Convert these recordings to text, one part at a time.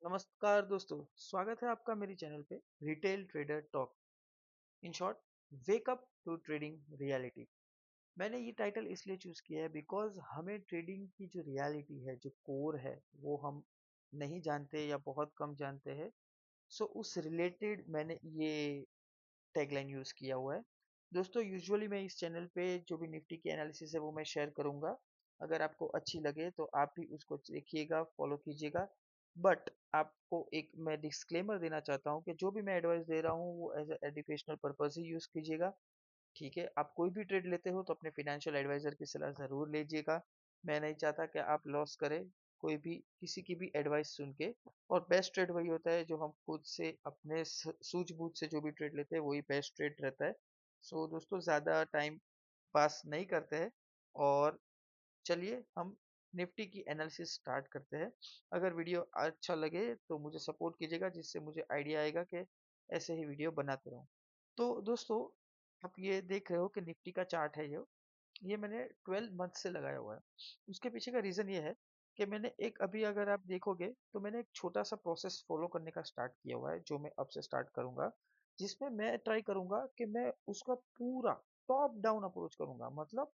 नमस्कार दोस्तों, स्वागत है आपका मेरे चैनल पे retail trader talk. In short, wake up to trading reality. मैंने ये टाइटल इसलिए चूज किया है बिकॉज हमें ट्रेडिंग की जो रियलिटी है, जो कोर है, वो हम नहीं जानते या बहुत कम जानते हैं। सो उस रिलेटेड मैंने ये टैगलाइन यूज किया हुआ है। दोस्तों, यूजुअली मैं इस चैनल पे जो भी निफ्टी की एनालिसिस है वो मैं शेयर करूंगा। अगर आपको अच्छी लगे तो आप भी उसको देखिएगा, फॉलो कीजिएगा। बट आपको एक मैं डिस्क्लेमर देना चाहता हूँ कि जो भी मैं एडवाइस दे रहा हूँ वो एज एजुकेशनल पर्पज ही यूज कीजिएगा। ठीक है, आप कोई भी ट्रेड लेते हो तो अपने फाइनेंशियल एडवाइजर की सलाह जरूर लीजिएगा। मैं नहीं चाहता कि आप लॉस करें कोई भी किसी की भी एडवाइस सुन के। और बेस्ट ट्रेड वही होता है जो हम खुद से अपने सूझबूझ से जो भी ट्रेड लेते हैं वही बेस्ट ट्रेड रहता है। सो दोस्तों, ज़्यादा टाइम पास नहीं करते हैं और चलिए हम निफ्टी की एनालिसिस स्टार्ट करते हैं। अगर वीडियो अच्छा लगे तो मुझे सपोर्ट कीजिएगा, जिससे मुझे आइडिया आएगा कि ऐसे ही वीडियो बनाते रहूं। तो दोस्तों, आप ये देख रहे हो कि निफ्टी का चार्ट है ये मैंने 12 मंथ से लगाया हुआ है। उसके पीछे का रीजन ये है कि मैंने एक अभी अगर आप देखोगे तो मैंने एक छोटा सा प्रोसेस फॉलो करने का स्टार्ट किया हुआ है, जो मैं अब से स्टार्ट करूंगा। जिसमें मैं ट्राई करूंगा कि मैं उसका पूरा टॉप डाउन अप्रोच करूंगा। मतलब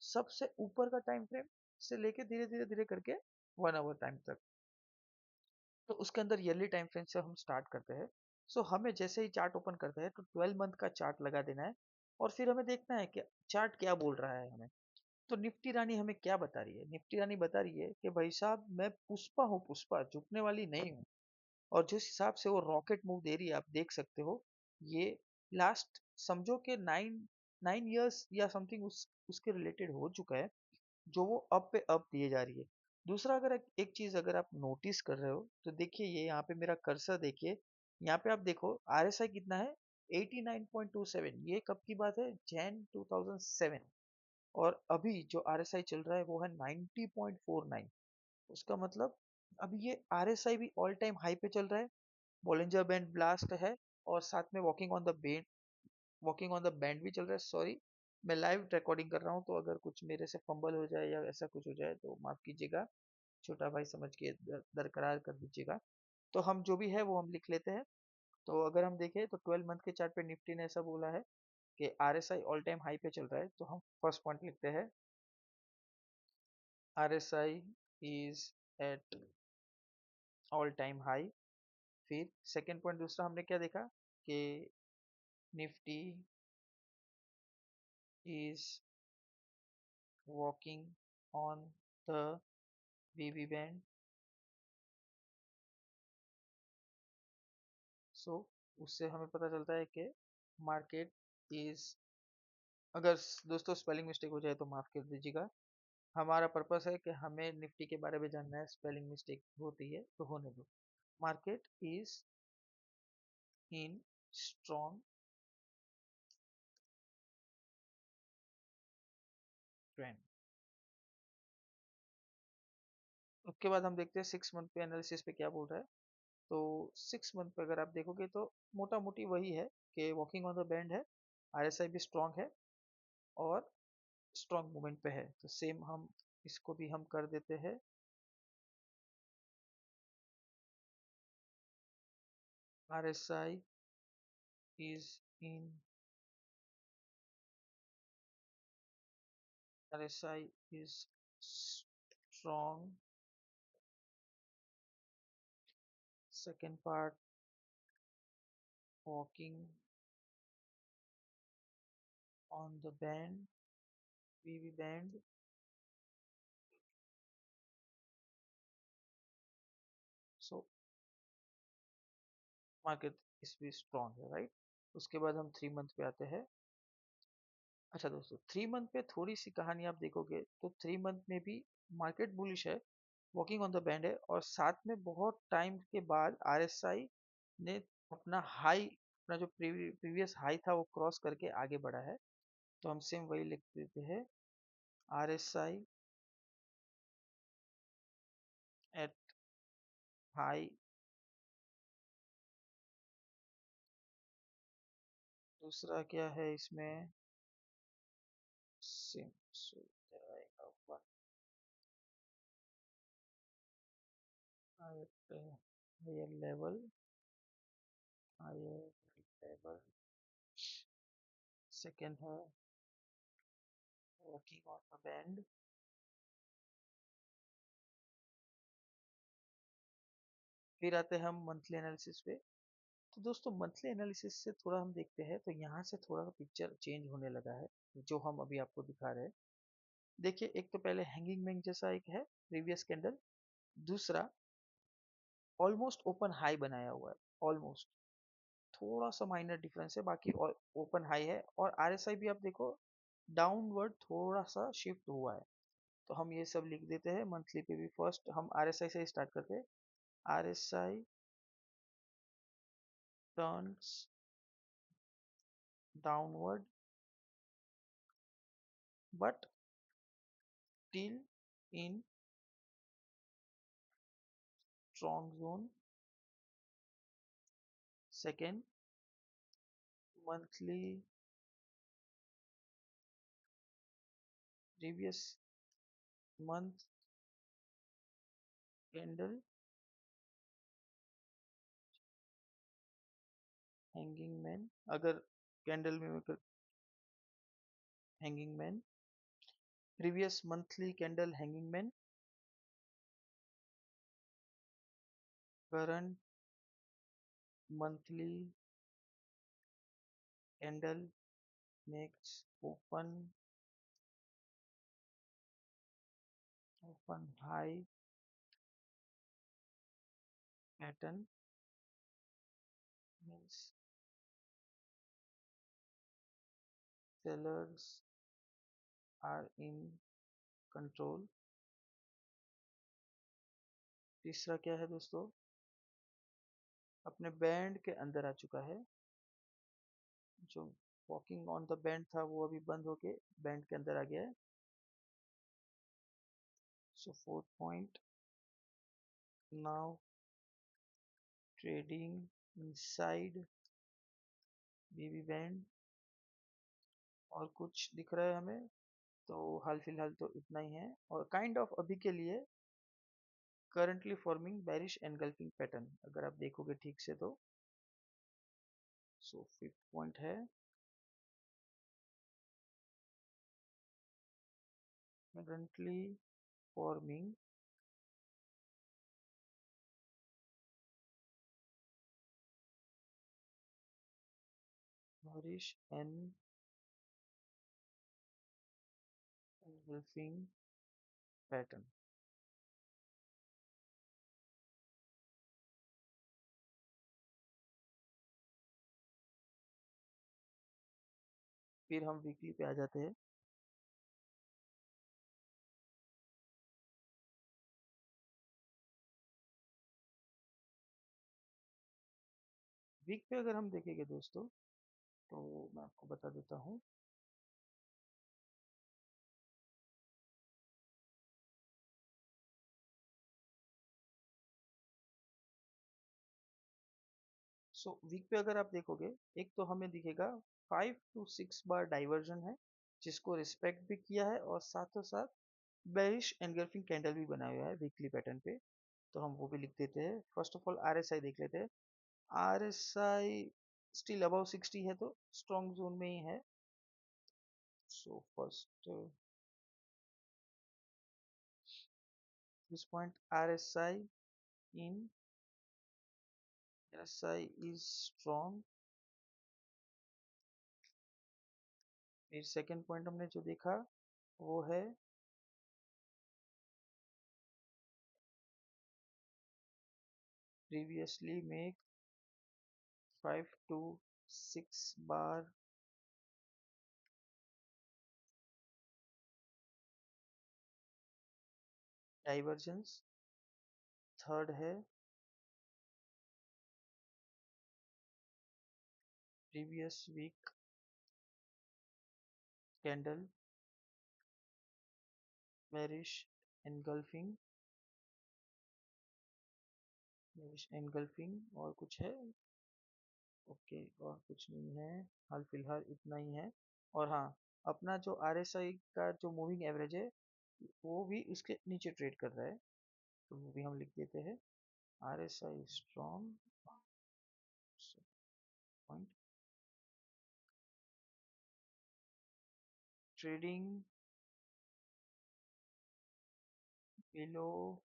सबसे ऊपर का टाइम फ्रेम से लेके धीरे धीरे धीरे करके 1 आवर टाइम तक। तो उसके अंदर ईयरली टाइम फ्रेम से हम स्टार्ट करते हैं। सो हमें जैसे ही चार्ट ओपन करते हैं तो 12 मंथ का चार्ट लगा देना है। और फिर हमें देखना है कि चार्ट क्या बोल रहा है हमें। तो निफ्टी रानी हमें क्या बता रही है? निफ्टी रानी बता रही है कि भाई साहब, मैं पुष्पा हूँ, पुष्पा झुकने वाली नहीं हूँ। और जिस हिसाब से वो रॉकेट मूव दे रही है, आप देख सकते हो। ये लास्ट समझो कि 9 9 इयर्स या समथिंग उसके रिलेटेड हो चुका है, जो वो अप पे अप दिए जा रही है। दूसरा, अगर एक चीज अगर आप नोटिस कर रहे हो तो देखिए, ये यहाँ पे मेरा कर्सर देखिए। यहाँ पे आप देखो आरएसआई कितना है, 89.27। ये कब की बात है? जैन 2007। और अभी जो आरएसआई चल रहा है वो है 90.49। उसका मतलब अभी ये आरएसआई भी ऑल टाइम हाई पे चल रहा है। बॉलिंजर बैंड ब्लास्ट है और साथ में वॉकिंग ऑन द बैंड भी चल रहा है। सॉरी, मैं लाइव रिकॉर्डिंग कर रहा हूँ, तो अगर कुछ मेरे से फंबल हो जाए या ऐसा कुछ हो जाए तो माफ कीजिएगा। छोटा भाई समझ के दरकरार कर दीजिएगा। तो हम जो भी है वो हम लिख लेते हैं। तो अगर हम देखें तो 12 मंथ के चार्ट पे निफ्टी ने ऐसा बोला है कि आरएसआई ऑल टाइम हाई पे चल रहा है। तो हम फर्स्ट पॉइंट लिखते हैं, RSI is at all time high. फिर सेकेंड पॉइंट दूसरा हमने क्या देखा कि Nifty is walking on the BB band. So उससे हमें पता चलता है कि मार्केट इज, अगर दोस्तों स्पेलिंग मिस्टेक हो जाए तो माफ कर दीजिएगा। हमारा पर्पस है कि हमें निफ्टी के बारे में जानना है, स्पेलिंग मिस्टेक होती है तो होने दो। Market is in strong trend. उसके बाद हम देखते हैं 6 मंथ पे एनालिसिस पे क्या बोल रहा है। तो 6 मंथ पे अगर आप देखोगे तो मोटा मोटी वही है कि वॉकिंग ऑन द बैंड है, आरएसआई भी स्ट्रॉन्ग है और स्ट्रॉन्ग मूवमेंट पे है। तो सेम हम इसको भी हम कर देते हैं, RSI is in RSI is strong. Second part, walking on the band, VV band. So market is भी strong है, राइट? उसके बाद हम 3 मंथ पे आते हैं। अच्छा दोस्तों, 3 मंथ पे थोड़ी सी कहानी आप देखोगे तो 3 मंथ में भी मार्केट बुलिश है, वॉकिंग ऑन द बैंड है। और साथ में बहुत टाइम के बाद आरएसआई ने अपना हाई, अपना जो प्रीवियस हाई था वो क्रॉस करके आगे बढ़ा है। तो हम सेम वही लिख देते हैं, RSI एट हाई। दूसरा क्या है इसमें, same higher level, higher level. Second है वर्किंग ऑन द बैंड। फिर आते हैं हम मंथली एनालिसिस पे। तो दोस्तों मंथली एनालिसिस से थोड़ा हम देखते हैं तो यहाँ से थोड़ा पिक्चर चेंज होने लगा है, जो हम अभी आपको दिखा रहे हैं। देखिए एक तो पहले हैंगिंग मैन जैसा एक है प्रीवियस कैंडल, दूसरा ऑलमोस्ट ओपन हाई बनाया हुआ है, ऑलमोस्ट, थोड़ा सा माइनर डिफरेंस है, बाकी ओपन हाई है। और आरएसआई भी आप देखो डाउनवर्ड थोड़ा सा शिफ्ट हुआ है। तो हम ये सब लिख देते हैं मंथली पे भी। फर्स्ट हम आरएसआई से स्टार्ट करते हैं। RSI turns downward but still in strong zone. Second, monthly previous month candle hanging man, अगर कैंडल में hanging man, previous monthly candle hanging man, current monthly candle makes open high pattern, means sellers are in control. तीसरा क्या है दोस्तों, अपने band के अंदर आ चुका है। जो वॉकिंग ऑन द बैंड था वो अभी बंद होके बैंड के अंदर आ गया है। So fourth point, now trading inside BB band। और कुछ दिख रहा है हमें तो हाल फिलहाल तो इतना ही है। और काइंड ऑफ अभी के लिए currently forming bearish engulfing pattern, अगर आप देखोगे ठीक से तो। सो फिफ्थ पॉइंट है currently forming bearish engulfing pattern. फिर हम वीकली पे आ जाते हैं। वीक पे अगर हम देखेंगे दोस्तों तो मैं आपको बता देता हूँ। सो वीक पे अगर आप देखोगे, एक तो हमें दिखेगा 5 to 6 बार डाइवर्जन है, जिसको रिस्पेक्ट भी किया है, और साथों साथ बेरिश एनगल्फिंग कैंडल भी बनाया हुआ है वीकली पैटर्न पे। तो हम वो भी लिख देते हैं। फर्स्ट ऑफ ऑल आरएसआई देख लेते हैं। आरएसआई स्टिल अबव 60 है तो स्ट्रॉन्ग जोन में ही है। So first this point RSI in RSI is strong. फिर सेकेंड पॉइंट हमने जो देखा वो है प्रीवियसली मेक 5 to 6 बार डाइवर्जेंस। थर्ड है previous week candle bearish engulfing, bearish engulfing. और कुछ है? ओके, और कुछ नहीं है, हाल फिलहाल इतना ही है। और हाँ, अपना जो आरएसआई का जो मूविंग एवरेज है वो भी इसके नीचे ट्रेड कर रहा है, तो वो भी हम लिख देते हैं। RSI strong point, trading below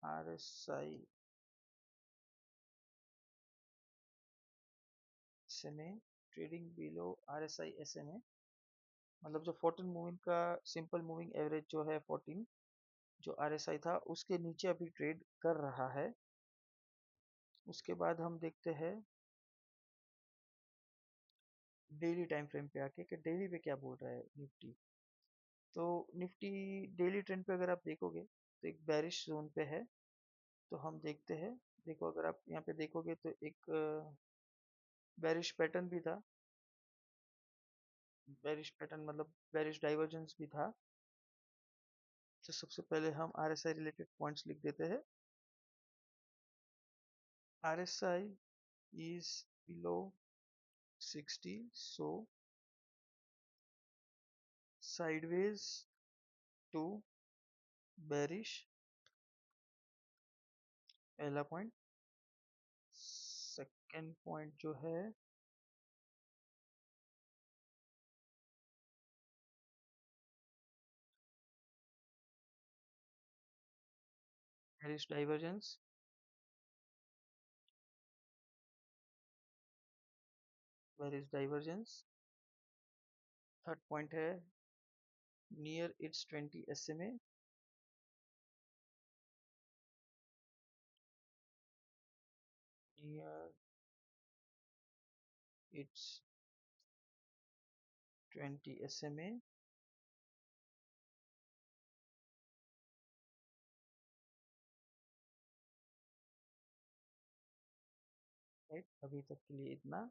RSI SMA, trading below RSI SMA, मतलब जो 14 मूविंग का सिंपल मूविंग एवरेज जो है 14, जो RSI था उसके नीचे अभी ट्रेड कर रहा है। उसके बाद हम देखते हैं डेली टाइम फ्रेम पे आके कि डेली पे क्या बोल रहा है निफ्टी। तो निफ्टी डेली ट्रेंड पे अगर आप देखोगे तो एक बेरिश जोन पे है। तो हम देखते हैं, देखो अगर आप यहाँ पे देखोगे तो एक बेरिश पैटर्न भी था। बेरिश पैटर्न मतलब बेरिश डाइवर्जेंस भी था। तो सबसे पहले हम RSI रिलेटेड पॉइंट्स लिख देते हैं। RSI is below 60, so sideways to bearish, पहला पॉइंट। सेकंड पॉइंट जो है bearish divergence, bearish divergence। Third point है near it's 20 SMA, near it's 20 SMA। Right, अभी तक के लिए इतना।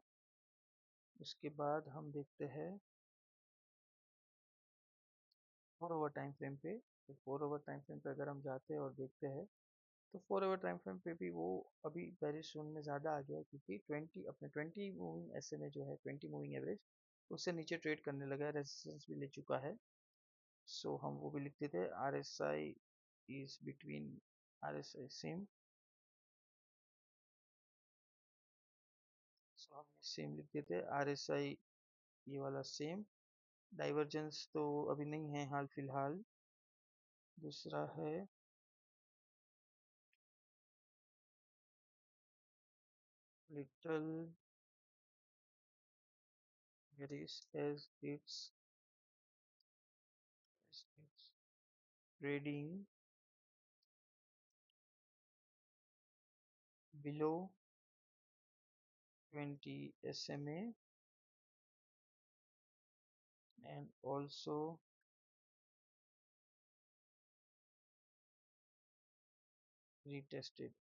उसके बाद हम देखते हैं 4 आवर टाइम फ्रेम पे। तो 4 आवर टाइम फ्रेम पे अगर हम जाते हैं और देखते हैं तो 4 आवर टाइम फ्रेम पे भी वो अभी बेरिश जोन में ज़्यादा आ गया है, क्योंकि 20 मूविंग SMA जो है 20 मूविंग एवरेज उससे नीचे ट्रेड करने लगा है, रेजिस्टेंस भी ले चुका है। सो हम वो भी लिख देते हैं RSI is between, RSI same. So हम सेम लिख देते हैं RSI, ये वाला सेम। डाइवर्जेंस तो अभी नहीं है हाल फिलहाल। दूसरा है little bearish as it's trading below 20 SMA and also retested।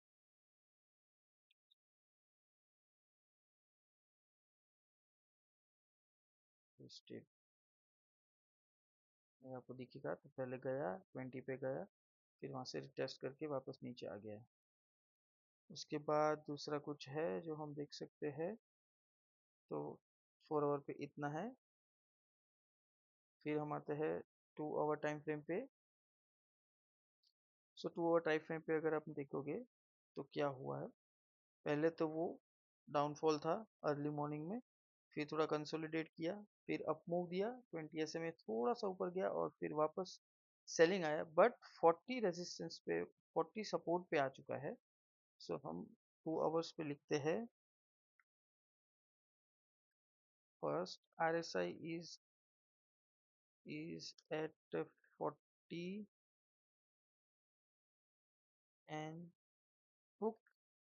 tested ये आपको दिखेगा। तो पहले गया 20 पे गया, फिर वहां से रिटेस्ट करके वापस नीचे आ गया है। उसके बाद दूसरा कुछ है जो हम देख सकते हैं। तो 4 आवर पे इतना है। फिर हम आते हैं 2 आवर टाइम फ्रेम पे। सो 2 आवर टाइम फ्रेम पे अगर आप देखोगे तो क्या हुआ है, पहले तो वो डाउनफॉल था अर्ली मॉर्निंग में, फिर थोड़ा कंसोलिडेट किया, फिर अप मूव दिया 20 SMA थोड़ा सा ऊपर गया और फिर वापस सेलिंग आया, बट 40 रेजिस्टेंस पे, 40 सपोर्ट पे आ चुका है। सो हम 2 आवर्स पे लिखते हैं first RSI is at 40 and took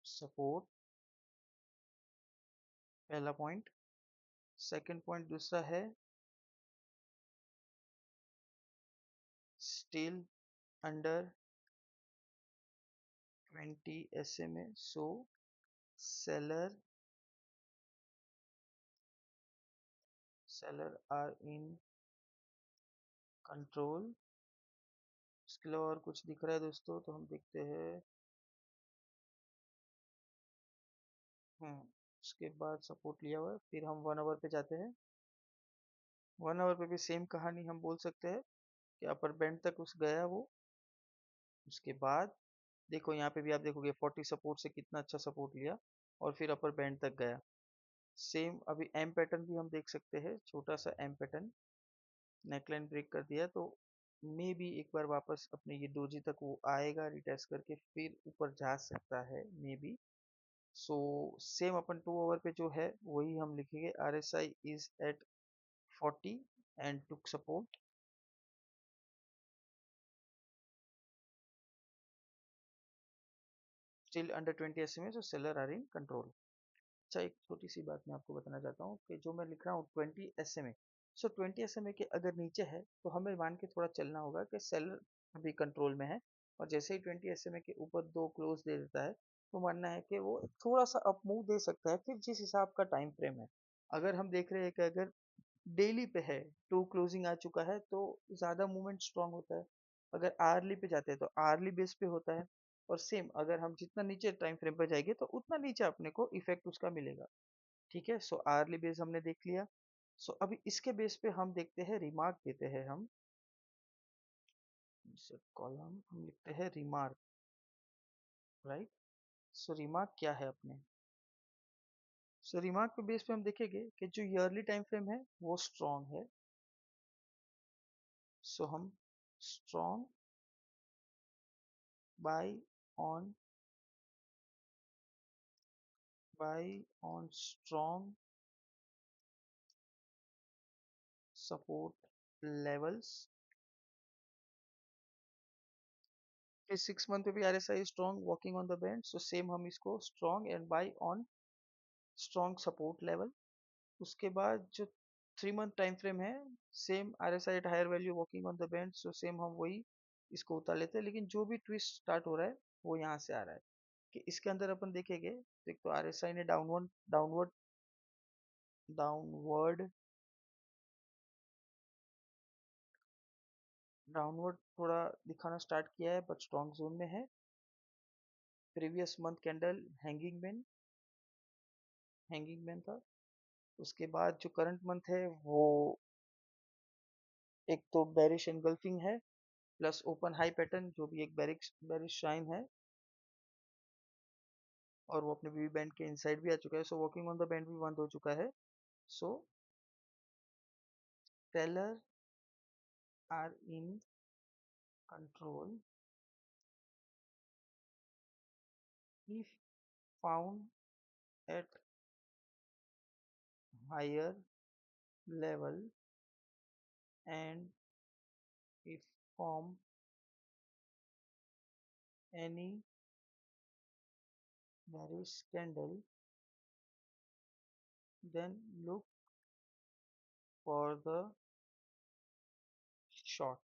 support, पहला पॉइंट। सेकंड पॉइंट दूसरा है still under 20 SMA, so seller are in control. इसके अलावा और कुछ दिख रहा है दोस्तों तो हम देखते हैं। उसके बाद सपोर्ट लिया हुआ है। फिर हम 1 आवर पे जाते हैं। 1 आवर पे भी सेम कहानी हम बोल सकते हैं कि अपर बैंड तक उस गया वो। उसके बाद देखो यहाँ पे भी आप देखोगे 40 सपोर्ट से कितना अच्छा सपोर्ट लिया और फिर अपर बैंड तक गया। सेम अभी एम पैटर्न भी हम देख सकते हैं, छोटा सा एम पैटर्न, नेकलाइन ब्रेक कर दिया तो मे भी एक बार वापस अपने ये डोजी तक वो आएगा, रिटेस्ट करके फिर ऊपर जा सकता है मे बी। सो सेम अपन 2 आवर पे जो है वही हम लिखेंगे, R S I is at 40 and took support still under 20 SMA, so seller are in control। अच्छा, एक छोटी सी बात मैं आपको बताना चाहता हूँ कि जो मैं लिख रहा हूँ 20 SMA, सो 20 SMA के अगर नीचे है तो हमें मान के थोड़ा चलना होगा कि सेलर अभी कंट्रोल में है, और जैसे ही 20 SMA के ऊपर दो क्लोज दे देता है तो मानना है कि वो थोड़ा सा अप मूव दे सकता है, फिर जिस हिसाब का टाइम फ्रेम है। अगर हम देख रहे हैं कि अगर डेली पे है, टू क्लोजिंग आ चुका है तो ज़्यादा मूवमेंट स्ट्रांग होता है। अगर आर्ली पे जाते हैं तो आर्ली बेस पे होता है, और सेम अगर हम जितना नीचे टाइम फ्रेम पर जाएंगे तो उतना नीचे अपने को इफेक्ट उसका मिलेगा। ठीक है, सो आर्ली बेस हमने देख लिया। सो अभी इसके बेस पे हम देखते हैं, रिमार्क देते हैं हम, कॉलम हम लिखते हैं रिमार्क, राइट। सो रिमार्क क्या है अपने, सो रिमार्क पे बेस पे हम देखेंगे कि जो ईयरली टाइम फ्रेम है वो स्ट्रांग है। सो हम strong buy on, buy on strong support levels। फिर 6 मंथ पे भी RSI strong working on the band, so same हम इसको strong and buy on strong support level. उसके बाद जो 3 मंथ टाइम फ्रेम है, same RSI at higher value working on the band, so same हम वही इसको उतार लेते हैं। लेकिन जो भी ट्विस्ट स्टार्ट हो रहा है वो यहाँ से आ रहा है कि इसके अंदर अपन देखेंगे तो एक तो RSI ने डाउनवर्ड डाउनवर्ड डाउनवर्ड डाउनवर्ड थोड़ा दिखाना स्टार्ट किया है, बट स्ट्रॉन्ग जोन में है। Previous month candle hanging man था। उसके बाद जो करंट मंथ है वो एक तो बेरिश एनगल्फिंग है, प्लस ओपन हाई पैटर्न जो भी एक बेरिश बेरिश शाइन है, और वो अपने वी बैंड के इनसाइड भी आ चुका है, so working on the band भी बंद हो चुका है। So tailor are in control if found at higher level and if form any bearish candle, then look for the short।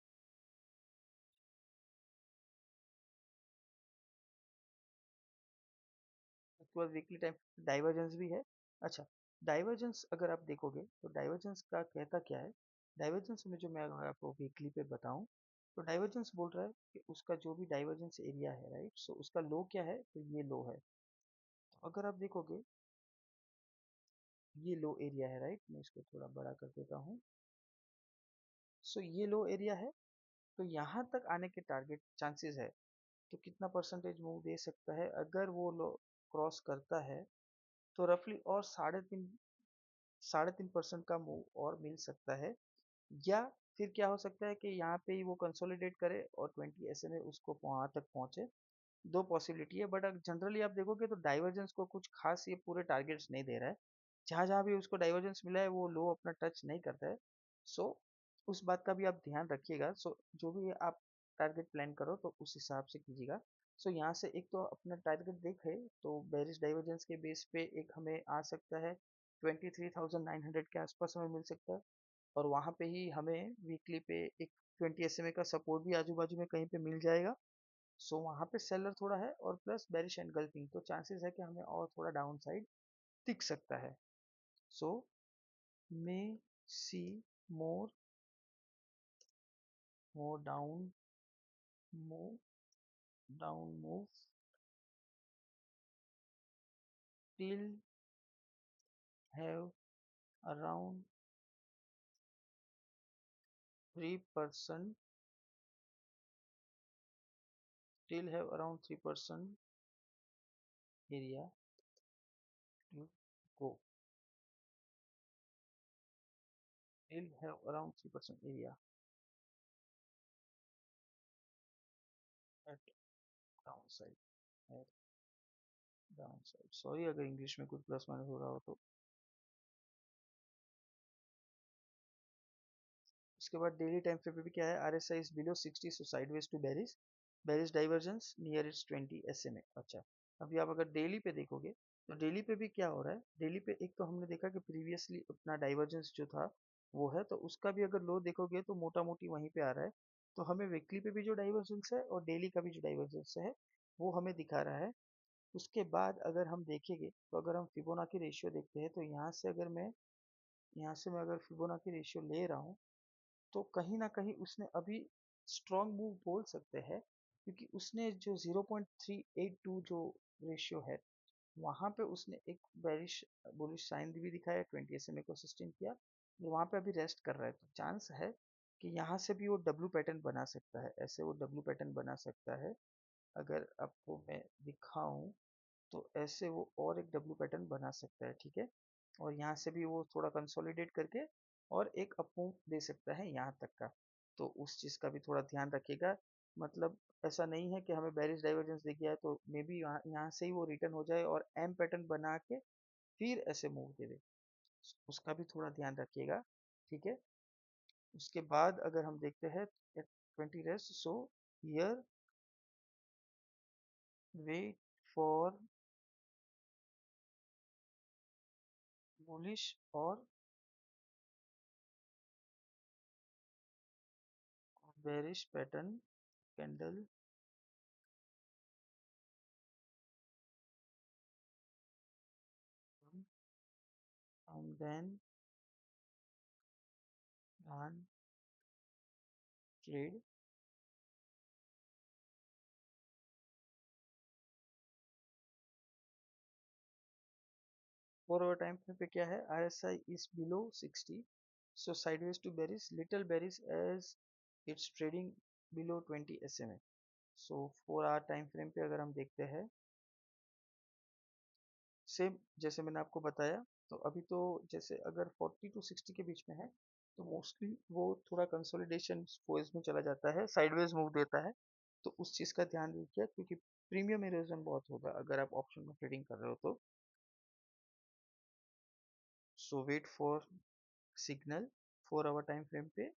उसके बाद वीकली टाइम डाइवर्जेंस भी है। अच्छा, डाइवर्जेंस अगर आप देखोगे तो डाइवर्जेंस का कहता क्या है, डाइवर्जेंस में जो मैं अगर आपको वीकली पे बताऊं तो डाइवर्जेंस बोल रहा है कि उसका जो भी डाइवर्जेंस एरिया है, राइट, सो उसका लो क्या है, तो ये लो है। तो अगर आप देखोगे ये लो एरिया है, राइट, मैं इसको थोड़ा बड़ा कर देता हूँ। सो ये लो एरिया है, तो यहाँ तक आने के टारगेट चांसेस है, तो कितना परसेंटेज मूव दे सकता है अगर वो लो क्रॉस करता है, तो रफली और 3.5% का मूव और मिल सकता है। या फिर क्या हो सकता है कि यहाँ पे ही वो कंसोलिडेट करे और 20 SMA उसको वहां तक पहुंचे। दो पॉसिबिलिटी है, बट अगर जनरली आप देखोगे तो डाइवर्जेंस को कुछ खास ये पूरे टारगेट्स नहीं दे रहा है। जहां जहां भी उसको डाइवर्जेंस मिला है वो लो अपना टच नहीं करता है। सो उस बात का भी आप ध्यान रखिएगा। सो जो भी आप टारगेट प्लान करो तो उस हिसाब से कीजिएगा। सो यहाँ से एक तो अपना टारगेट देखे तो बेरिश डाइवर्जेंस के बेस पे एक हमें आ सकता है, 23,900 के आसपास हमें मिल सकता है, और वहाँ पे ही हमें वीकली पे एक 20 SMA का सपोर्ट भी आजू बाजू में कहीं पे मिल जाएगा। सो वहाँ पे सेलर थोड़ा है और प्लस बेरिश एनगल्फिंग, तो चांसेस है कि हमें और थोड़ा डाउन साइड दिख सकता है। So may see more more move down move till have around 3% still have around 3% area to go. Still have around 3% area at downside. At downside. Sorry अगर इंग्लिश में कुछ प्लस माइनस हो रहा हो तो। उसके बाद डेली टाइम फ्रेम पे भी क्या है, RSI is below 60 so sideways to bearish, bearish divergence near it's 20 SMA। अच्छा, अभी आप अगर डेली पे देखोगे तो डेली पे भी क्या हो रहा है, डेली पे एक तो हमने देखा कि प्रीवियसली अपना डाइवर्जेंस जो था वो है, तो उसका भी अगर लो देखोगे तो मोटा मोटी वहीं पे आ रहा है। तो हमें वीकली पे भी जो डाइवर्जेंस है और डेली का भी जो डाइवर्जेंस है वो हमें दिखा रहा है। उसके बाद अगर हम देखेंगे तो अगर हम फिबोनाची रेशियो देखते हैं तो यहाँ से मैं अगर फिबोनाची रेशियो ले रहा हूँ तो कहीं ना कहीं उसने अभी स्ट्रॉन्ग मूव बोल सकते हैं, क्योंकि उसने जो 0.382 जो रेशियो है वहां पे उसने एक बेरिश बुलिश साइन भी दिखाया, 20 SMA को सस्टेन किया, वो वहां पे अभी रेस्ट कर रहा है। तो चांस है कि यहाँ से भी वो डब्ल्यू पैटर्न बना सकता है, ऐसे वो डब्ल्यू पैटर्न बना सकता है। अगर आपको मैं दिखाऊं तो ऐसे वो और एक डब्ल्यू पैटर्न बना सकता है, ठीक है। और यहाँ से भी वो थोड़ा कंसोलिडेट करके और एक अप मूव दे सकता है यहाँ तक का। तो उस चीज़ का भी थोड़ा ध्यान रखिएगा। मतलब ऐसा नहीं है कि हमें बेरिश डाइवर्जेंस दिख गया है तो मे बी यहाँ से ही वो रिटर्न हो जाए और एम पैटर्न बना के फिर ऐसे मूव दे दे। उसका भी थोड़ा ध्यान रखिएगा, ठीक है। उसके बाद अगर हम देखते हैं 20 rest, so here wait for bullish और bearish pattern candle and then run trade 4 hour time frame पे क्या है, RSI is below 60 so sideways to bearish, little bearish as it's trading below 20 SMA। so 4 hour time frame पे अगर हम देखते हैं same जैसे मैंने आपको बताया, तो अभी तो जैसे अगर 40 to 60 के बीच में है तो मोस्टली वो थोड़ा कंसोलिडेशन फेज में चला जाता है, साइडवेज मूव देता है। तो उस चीज़ का ध्यान रखिए क्योंकि प्रीमियम इरोजन बहुत होगा अगर आप ऑप्शन में ट्रेडिंग कर रहे हो तो। So wait for signal 4 hour time frame पे।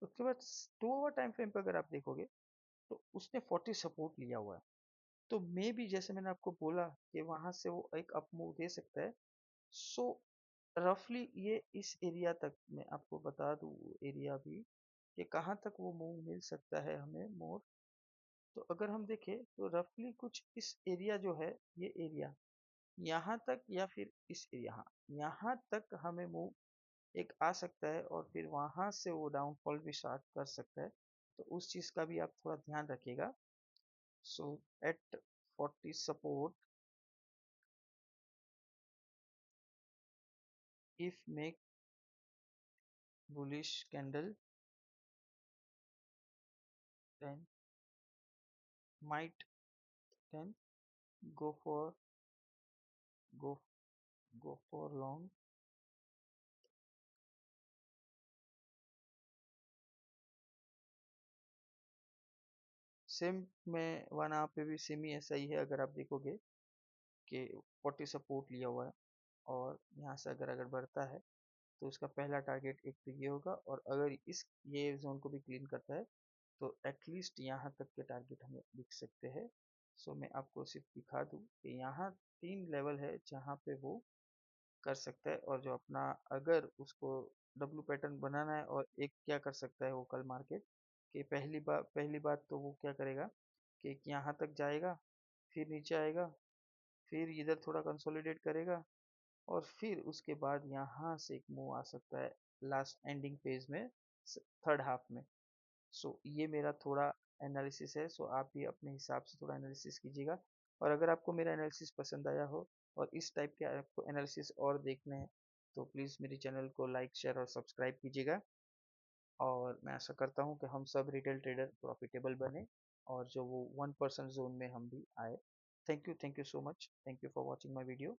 उसके बाद 2 आवर टाइम फ्रेम पे अगर आप देखोगे तो उसने 40 सपोर्ट लिया हुआ है। तो मे भी जैसे मैंने आपको बोला कि वहां से वो एक अप मूव दे सकता है। सो रफली ये इस एरिया तक मैं आपको बता दूं एरिया भी कि कहाँ तक वो मूव मिल सकता है हमें मोर। तो अगर हम देखें तो रफली कुछ इस एरिया जो है, ये एरिया यहाँ तक या फिर इस एरिया, हाँ यहाँ तक हमें मूव एक आ सकता है और फिर वहां से वो डाउनफॉल भी स्टार्ट कर सकता है। तो उस चीज का भी आप थोड़ा ध्यान रखिएगा। So at 40 support if make bullish candle then might then go for go go for long। Same में 1 आवर पे भी सेम ही ऐसा ही है, अगर आप देखोगे कि 40 सपोर्ट लिया हुआ है और यहाँ से अगर अगर बढ़ता है तो उसका पहला टारगेट एक तो ये होगा, और अगर इस ये जोन को भी क्लीन करता है तो एटलीस्ट यहाँ तक के टारगेट हमें दिख सकते हैं। सो मैं आपको सिर्फ दिखा दूँ कि यहाँ 3 लेवल है जहाँ पे वो कर सकता है, और जो अपना अगर उसको डब्लू पैटर्न बनाना है, और एक क्या कर सकता है वो कल मार्केट कि पहली बात तो वो क्या करेगा कि यहाँ तक जाएगा, फिर नीचे आएगा, फिर इधर थोड़ा कंसोलिडेट करेगा, और फिर उसके बाद यहाँ से एक मूव आ सकता है लास्ट एंडिंग पेज में, थर्ड हाफ में। सो ये मेरा थोड़ा एनालिसिस है। सो आप भी अपने हिसाब से थोड़ा एनालिसिस कीजिएगा। और अगर आपको मेरा एनालिसिस पसंद आया हो और इस टाइप के आपको एनालिसिस और देखने हैं तो प्लीज़ मेरे चैनल को लाइक शेयर और सब्सक्राइब कीजिएगा। और मैं आशा करता हूँ कि हम सब रिटेल ट्रेडर प्रॉफिटेबल बने। और जो वो 1% जोन में हम भी आए। Thank you so much, thank you for watching my video.